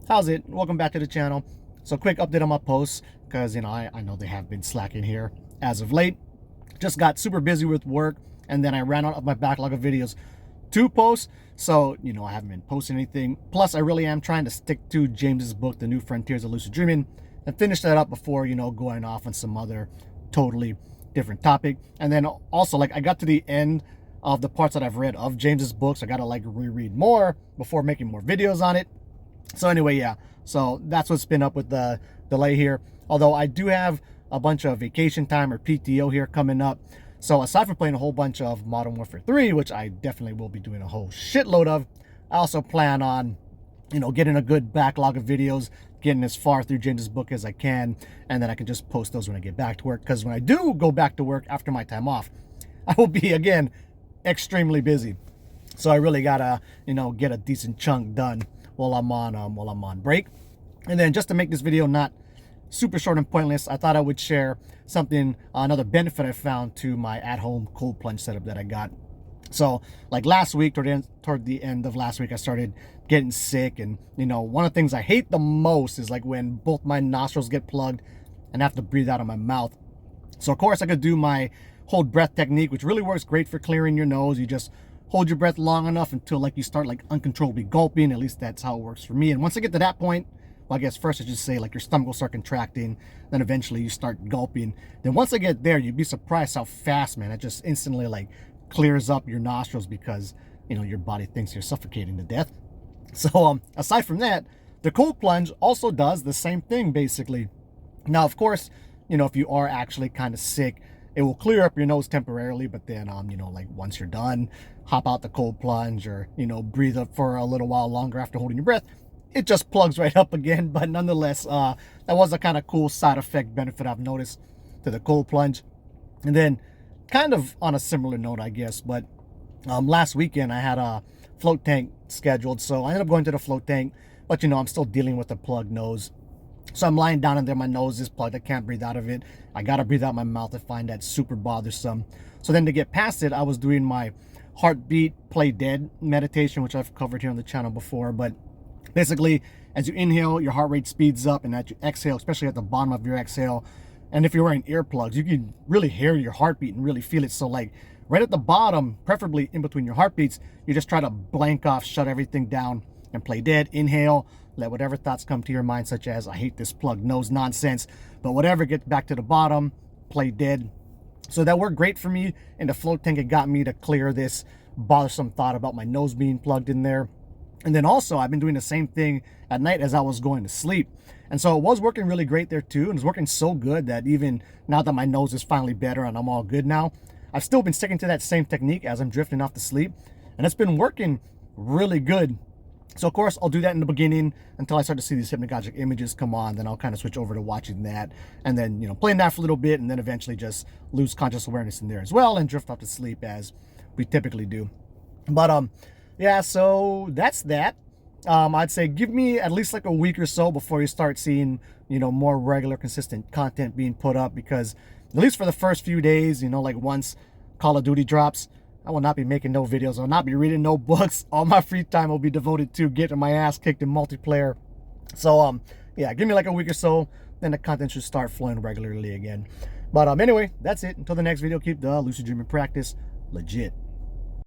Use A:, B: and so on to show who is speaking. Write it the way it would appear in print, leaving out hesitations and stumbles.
A: How's it? Welcome back to the channel. So quick update on my posts, because I know they have been slacking here as of late. Just got super busy with work, and then I ran out of my backlog of videos to post. So I haven't been posting anything. Plus I really am trying to stick to James's book, The New Frontiers of Lucid Dreaming, and finish that up before going off on some other totally different topic. And then also, like, I got to the end of the parts that I've read of James's books. I gotta like reread more before making more videos on it. So anyway, yeah, so that's what's been up with the delay here. Although I do have a bunch of vacation time or PTO here coming up. So aside from playing a whole bunch of Modern Warfare 3, which I definitely will be doing a whole shitload of, I also plan on, getting a good backlog of videos, getting as far through James's book as I can, and then I can just post those when I get back to work. Because when I do go back to work after my time off, I will be, again, extremely busy. So I really gotta, get a decent chunk done while I'm on break. And then just to make this video not super short and pointless, I thought I would share something, another benefit I found to my at-home cold plunge setup that I got. So like last week, toward the end of last week, I started getting sick, and one of the things I hate the most is like when both my nostrils get plugged and I have to breathe out of my mouth. So of course I could do my hold breath technique, which really works great for clearing your nose. You just hold your breath long enough until like you start like uncontrollably gulping. At least that's how it works for me. And once I get to that point, well, I guess first I should say, like, your stomach will start contracting, then eventually you start gulping. Then once I get there, you'd be surprised how fast, man, it just instantly like clears up your nostrils, because your body thinks you're suffocating to death. So aside from that, the cold plunge also does the same thing basically. Now of course, if you are actually kind of sick, it will clear up your nose temporarily, but then like once you're done, hop out the cold plunge, or breathe up for a little while longer after holding your breath, it just plugs right up again. But nonetheless, that was a kind of cool side effect benefit I've noticed to the cold plunge. And then kind of on a similar note, I guess, but last weekend I had a float tank scheduled, so I ended up going to the float tank, but I'm still dealing with a plugged nose. So I'm lying down in there, my nose is plugged, I can't breathe out of it. I gotta breathe out my mouth. I find that super bothersome. So then to get past it, I was doing my heartbeat play dead meditation, which I've covered here on the channel before. But basically, as you inhale, your heart rate speeds up, and as you exhale, especially at the bottom of your exhale, and if you're wearing earplugs, you can really hear your heartbeat and really feel it. So like right at the bottom, preferably in between your heartbeats, you just try to blank off, shut everything down, and play dead. Inhale, let whatever thoughts come to your mind, such as I hate this plugged nose nonsense, but whatever, get back to the bottom, play dead. So that worked great for me in the float tank. It got me to clear this bothersome thought about my nose being plugged in there. And then also I've been doing the same thing at night as I was going to sleep, and so it was working really great there too. And it's working so good that even now that my nose is finally better and I'm all good now, I've still been sticking to that same technique as I'm drifting off to sleep, and it's been working really good. So of course I'll do that in the beginning until I start to see these hypnagogic images come on. Then I'll kind of switch over to watching that, and then playing that for a little bit, and then eventually just lose conscious awareness in there as well and drift off to sleep as we typically do. But yeah, so that's that. I'd say give me at least like a week or so before you start seeing more regular, consistent content being put up, because at least for the first few days, like once Call of Duty drops, I will not be making no videos. I will not be reading no books. All my free time will be devoted to getting my ass kicked in multiplayer. So yeah, give me like a week or so, then the content should start flowing regularly again. But anyway, that's it. Until the next video, keep the lucid dreaming practice legit.